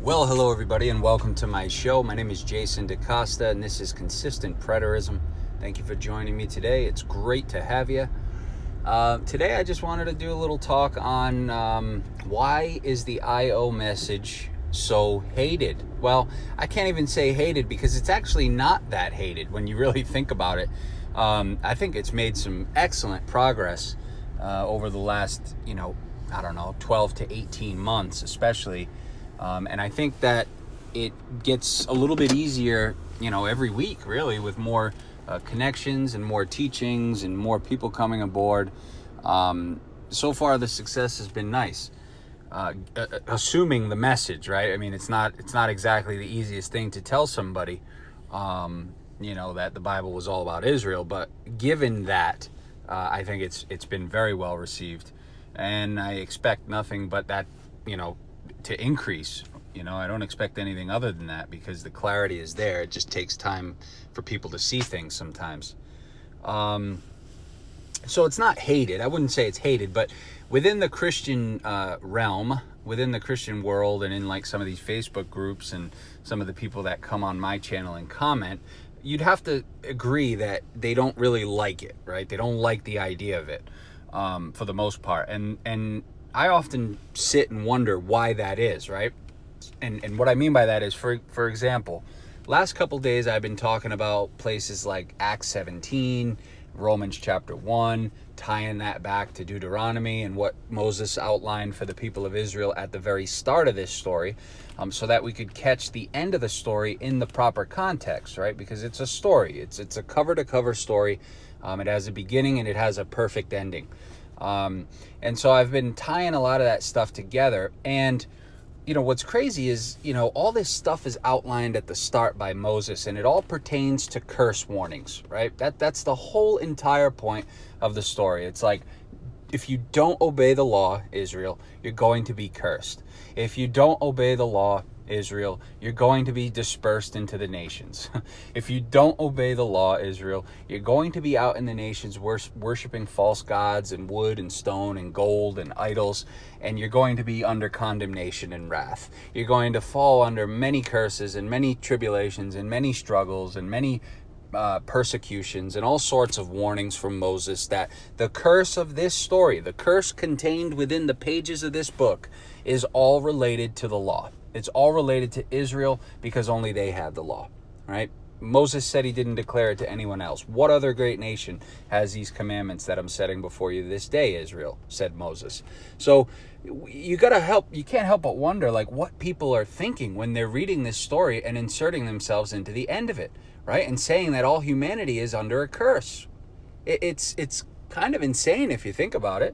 Well, hello everybody and welcome to my show. My name is Jason DaCosta and this is Consistent Preterism. Thank you for joining me today. It's great to have you. Today I just wanted to do a little talk on why is the I.O. message so hated? Well, I can't even say hated because it's actually not that hated when you really think about it. I think it's made some excellent progress over the last, 12 to 18 months especially. And I think that it gets a little bit easier, every week, really, with more connections and more teachings and more people coming aboard. So far, the success has been nice. Assuming the message, right? I mean, it's not exactly the easiest thing to tell somebody, that the Bible was all about Israel. But given that, I think it's been very well received, and I expect nothing but that, to increase. I don't expect anything other than that because the clarity is there. It just takes time for people to see things sometimes. So it's not hated. I wouldn't say it's hated, but within the Christian realm, within the Christian world, and in like some of these Facebook groups and some of the people that come on my channel and comment, you'd have to agree that they don't really like it, right? They don't like the idea of it for the most part. And I often sit and wonder why that is, right? And what I mean by that is, for example, last couple days I've been talking about places like Acts 17, Romans chapter 1, tying that back to Deuteronomy and what Moses outlined for the people of Israel at the very start of this story, so that we could catch the end of the story in the proper context, right? Because it's a story. It's a cover-to-cover story. It has a beginning and it has a perfect ending. And so I've been tying a lot of that stuff together. And, what's crazy is, all this stuff is outlined at the start by Moses, and it all pertains to curse warnings, right? That's the whole entire point of the story. It's like, if you don't obey the law, Israel, you're going to be cursed. If you don't obey the law, Israel, you're going to be dispersed into the nations. If you don't obey the law, Israel, you're going to be out in the nations worshiping false gods and wood and stone and gold and idols, and you're going to be under condemnation and wrath. You're going to fall under many curses and many tribulations and many struggles and many persecutions and all sorts of warnings from Moses, that the curse of this story, the curse contained within the pages of this book, is all related to the law. It's all related to Israel because only they had the law, right? Moses said he didn't declare it to anyone else. What other great nation has these commandments that I'm setting before you this day, Israel, said Moses. So you can't help but wonder, like, what people are thinking when they're reading this story and inserting themselves into the end of it, right? And saying that all humanity is under a curse. It's kind of insane if you think about it,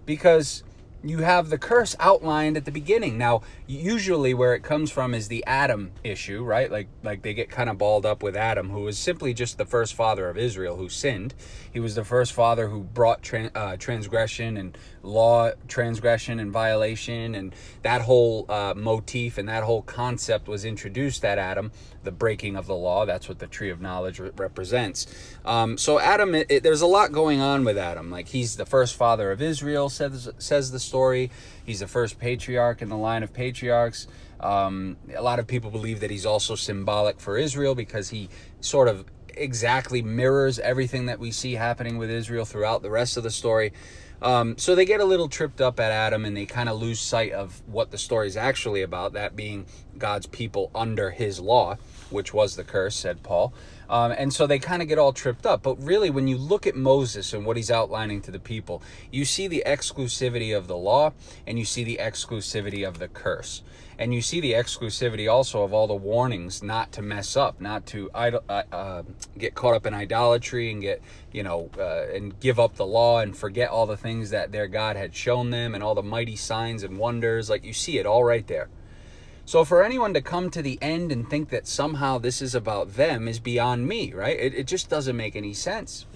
because you have the curse outlined at the beginning. Now, usually where it comes from is the Adam issue, right? Like they get kind of balled up with Adam, who was simply just the first father of Israel who sinned. He was the first father who brought transgression and law transgression and violation, and that whole motif and that whole concept was introduced at Adam, the breaking of the law. That's what the tree of knowledge represents. So Adam, there's a lot going on with Adam. Like, he's the first father of Israel, says the story. He's the first patriarch in the line of patriarchs. A lot of people believe that he's also symbolic for Israel because he sort of exactly mirrors everything that we see happening with Israel throughout the rest of the story. So they get a little tripped up at Adam, and they kind of lose sight of what the story is actually about, that being God's people under his law, which was the curse, said Paul. And so they kind of get all tripped up. But really, when you look at Moses and what he's outlining to the people, you see the exclusivity of the law, and you see the exclusivity of the curse. And you see the exclusivity also of all the warnings not to mess up, not to get caught up in idolatry and and give up the law and forget all the things that their God had shown them and all the mighty signs and wonders. Like, you see it all right there. So for anyone to come to the end and think that somehow this is about them is beyond me, right? It just doesn't make any sense.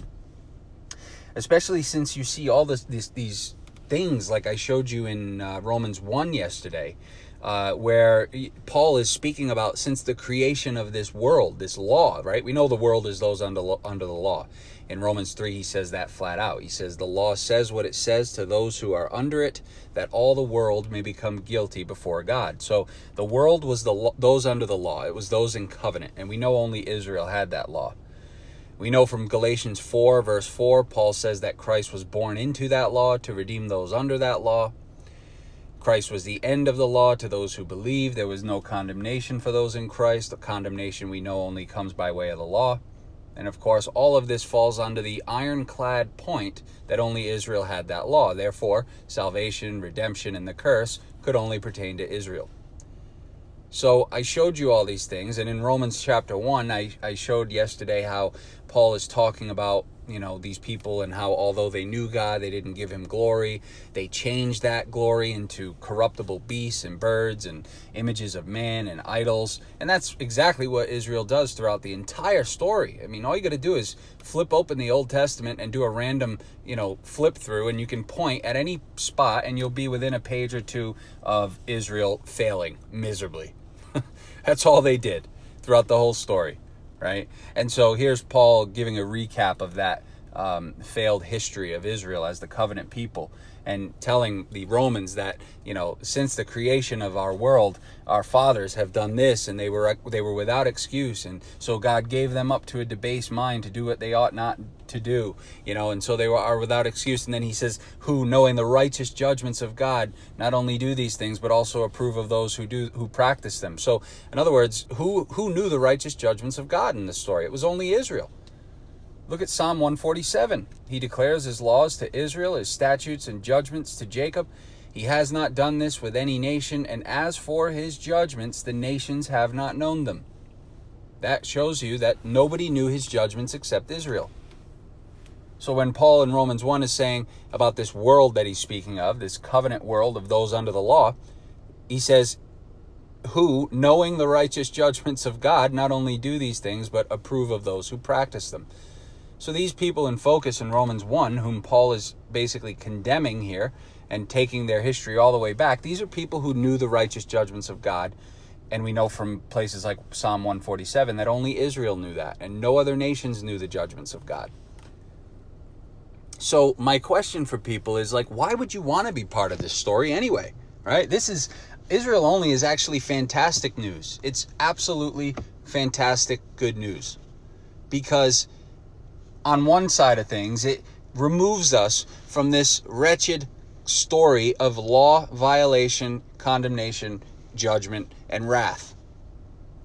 Especially since you see all these things like I showed you in Romans 1 yesterday, where Paul is speaking about since the creation of this world, this law, right? We know the world is those under the law. In Romans 3, he says that flat out. He says, the law says what it says to those who are under it, that all the world may become guilty before God. So the world was those under the law. It was those in covenant. And we know only Israel had that law. We know from Galatians 4, verse 4, Paul says that Christ was born into that law to redeem those under that law. Christ was the end of the law to those who believe. There was no condemnation for those in Christ. The condemnation we know only comes by way of the law. And of course, all of this falls under the ironclad point that only Israel had that law. Therefore, salvation, redemption, and the curse could only pertain to Israel. So I showed you all these things, and in Romans chapter 1, I showed yesterday how Paul is talking about, these people and how although they knew God, they didn't give him glory. They changed that glory into corruptible beasts and birds and images of man and idols. And that's exactly what Israel does throughout the entire story. I mean, all you got to do is flip open the Old Testament and do a random, flip through, and you can point at any spot and you'll be within a page or two of Israel failing miserably. That's all they did throughout the whole story, right? And so here's Paul giving a recap of that failed history of Israel as the covenant people, and telling the Romans that, since the creation of our world, our fathers have done this, and they were without excuse, and so God gave them up to a debased mind to do what they ought not to do, and so they are without excuse. And then he says, who, knowing the righteous judgments of God, not only do these things, but also approve of those who practice them. So, in other words, who knew the righteous judgments of God in this story? It was only Israel. Look at Psalm 147. He declares his laws to Israel, his statutes and judgments to Jacob. He has not done this with any nation, and as for his judgments, the nations have not known them. That shows you that nobody knew his judgments except Israel. So when Paul in Romans 1 is saying about this world that he's speaking of, this covenant world of those under the law, he says, who, knowing the righteous judgments of God, not only do these things, but approve of those who practice them. So these people in focus in Romans 1, whom Paul is basically condemning here and taking their history all the way back, these are people who knew the righteous judgments of God. And we know from places like Psalm 147 that only Israel knew that, and no other nations knew the judgments of God. So my question for people is, why would you want to be part of this story anyway, right? Israel only is actually fantastic news. It's absolutely fantastic good news, because on one side of things, it removes us from this wretched story of law violation, condemnation, judgment, and wrath,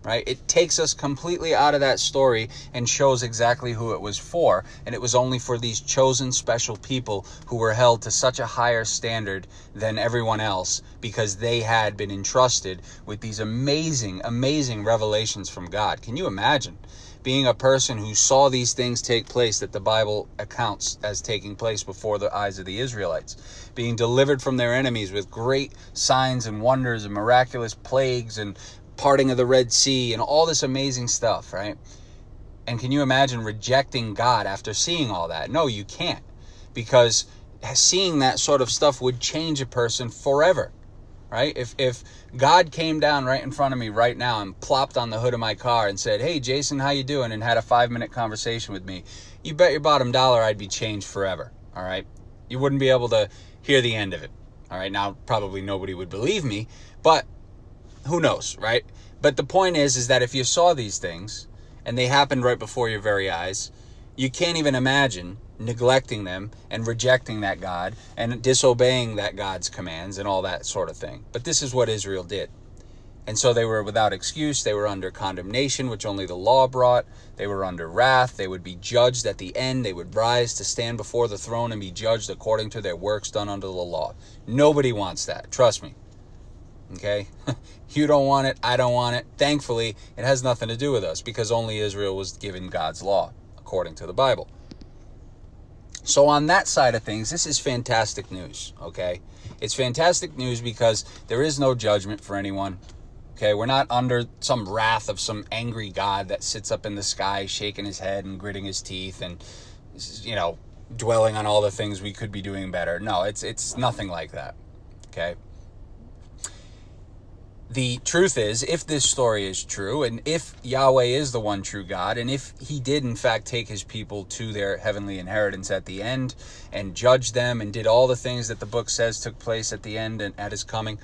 right? It takes us completely out of that story and shows exactly who it was for. And it was only for these chosen special people who were held to such a higher standard than everyone else, because they had been entrusted with these amazing, amazing revelations from God. Can you imagine being a person who saw these things take place that the Bible accounts as taking place before the eyes of the Israelites, being delivered from their enemies with great signs and wonders and miraculous plagues and parting of the Red Sea and all this amazing stuff, right? And can you imagine rejecting God after seeing all that? No, you can't, because seeing that sort of stuff would change a person forever, right? If God came down right in front of me right now and plopped on the hood of my car and said, hey, Jason, how you doing? And had a 5-minute conversation with me, you bet your bottom dollar I'd be changed forever, all right? You wouldn't be able to hear the end of it, all right? Now, probably nobody would believe me, but who knows, right? But the point is that if you saw these things and they happened right before your very eyes, you can't even imagine neglecting them and rejecting that God and disobeying that God's commands and all that sort of thing. But this is what Israel did. And so they were without excuse. They were under condemnation, which only the law brought. They were under wrath. They would be judged at the end. They would rise to stand before the throne and be judged according to their works done under the law. Nobody wants that. Trust me. Okay? You don't want it. I don't want it. Thankfully, it has nothing to do with us, because only Israel was given God's law according to the Bible. So on that side of things, this is fantastic news, okay? It's fantastic news because there is no judgment for anyone, okay? We're not under some wrath of some angry God that sits up in the sky shaking his head and gritting his teeth and, dwelling on all the things we could be doing better. No, it's nothing like that, okay? the truth is, if this story is true, and if Yahweh is the one true God, and if he did in fact take his people to their heavenly inheritance at the end and judge them and did all the things that the book says took place at the end and at his coming,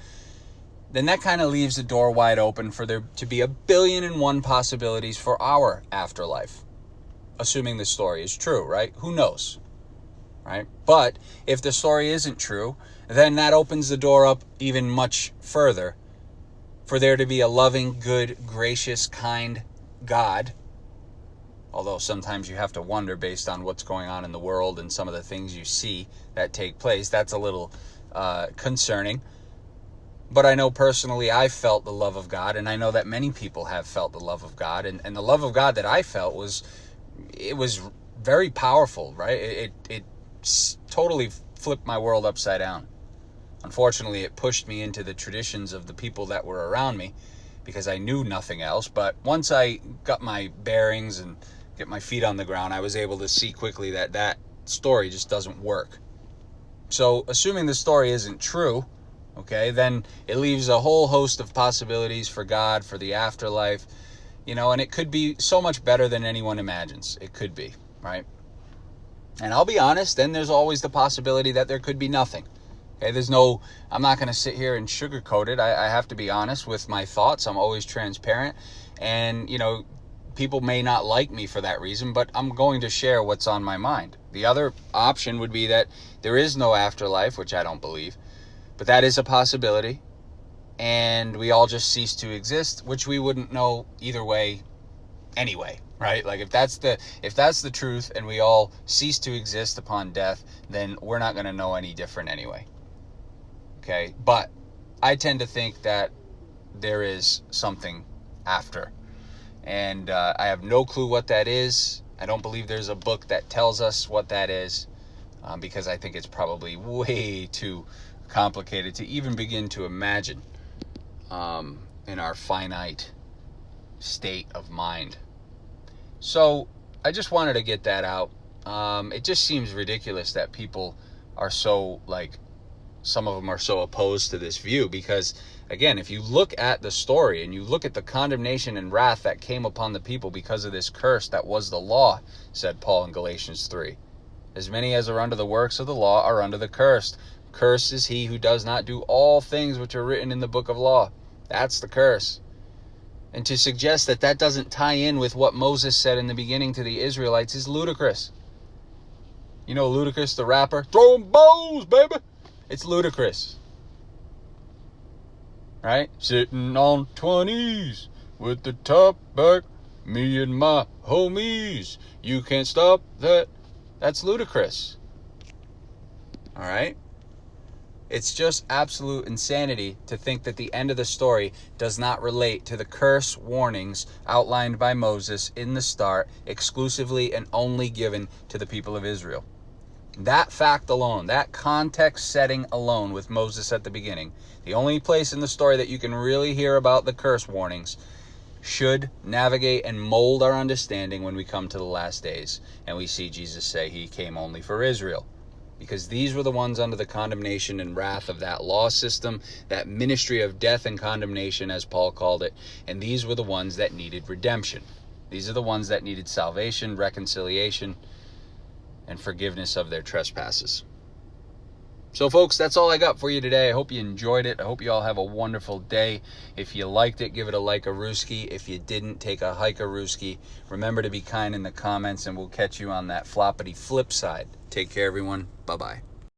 then that kind of leaves the door wide open for there to be 1,000,000,001 possibilities for our afterlife. Assuming the story is true, right? Who knows, right? But if the story isn't true, then that opens the door up even much further for there to be a loving, good, gracious, kind God. Although sometimes you have to wonder, based on what's going on in the world and some of the things you see that take place, that's a little concerning. But I know personally I felt the love of God, and I know that many people have felt the love of God. And the love of God that I felt was very powerful, right? It totally flipped my world upside down. Unfortunately, it pushed me into the traditions of the people that were around me because I knew nothing else. But once I got my bearings and get my feet on the ground, I was able to see quickly that that story just doesn't work. So assuming the story isn't true, okay, then it leaves a whole host of possibilities for God, for the afterlife, and it could be so much better than anyone imagines. It could be, right? And I'll be honest, then there's always the possibility that there could be nothing. Okay, I'm not going to sit here and sugarcoat it. I have to be honest with my thoughts. I'm always transparent. And, people may not like me for that reason, but I'm going to share what's on my mind. The other option would be that there is no afterlife, which I don't believe, but that is a possibility. And we all just cease to exist, which we wouldn't know either way anyway, right? Like if that's the truth and we all cease to exist upon death, then we're not going to know any different anyway. Okay, but I tend to think that there is something after. And I have no clue what that is. I don't believe there's a book that tells us what that is, because I think it's probably way too complicated to even begin to imagine in our finite state of mind. So I just wanted to get that out. It just seems ridiculous that people are so, some of them are so opposed to this view, because again, if you look at the story and you look at the condemnation and wrath that came upon the people because of this curse that was the law, said Paul in Galatians 3. As many as are under the works of the law are under the curse. Cursed is he who does not do all things which are written in the book of law. That's the curse. And to suggest that that doesn't tie in with what Moses said in the beginning to the Israelites is ludicrous. You know Ludacris, the rapper? Throwing bows, baby! It's ludicrous. Right? Sitting on 20s with the top back, me and my homies. You can't stop that. That's ludicrous. All right? It's just absolute insanity to think that the end of the story does not relate to the curse warnings outlined by Moses in the start, exclusively and only given to the people of Israel. That fact alone, that context setting alone with Moses at the beginning, the only place in the story that you can really hear about the curse warnings, should navigate and mold our understanding when we come to the last days and we see Jesus say he came only for Israel. Because these were the ones under the condemnation and wrath of that law system, that ministry of death and condemnation, as Paul called it. And these were the ones that needed redemption. These are the ones that needed salvation, reconciliation, and forgiveness of their trespasses. So folks, that's all I got for you today. I hope you enjoyed it. I hope you all have a wonderful day. If you liked it, give it a like-a-rooski. If you didn't, take a hike-a-rooski. Remember to be kind in the comments, and we'll catch you on that floppity flip side. Take care, everyone. Bye-bye.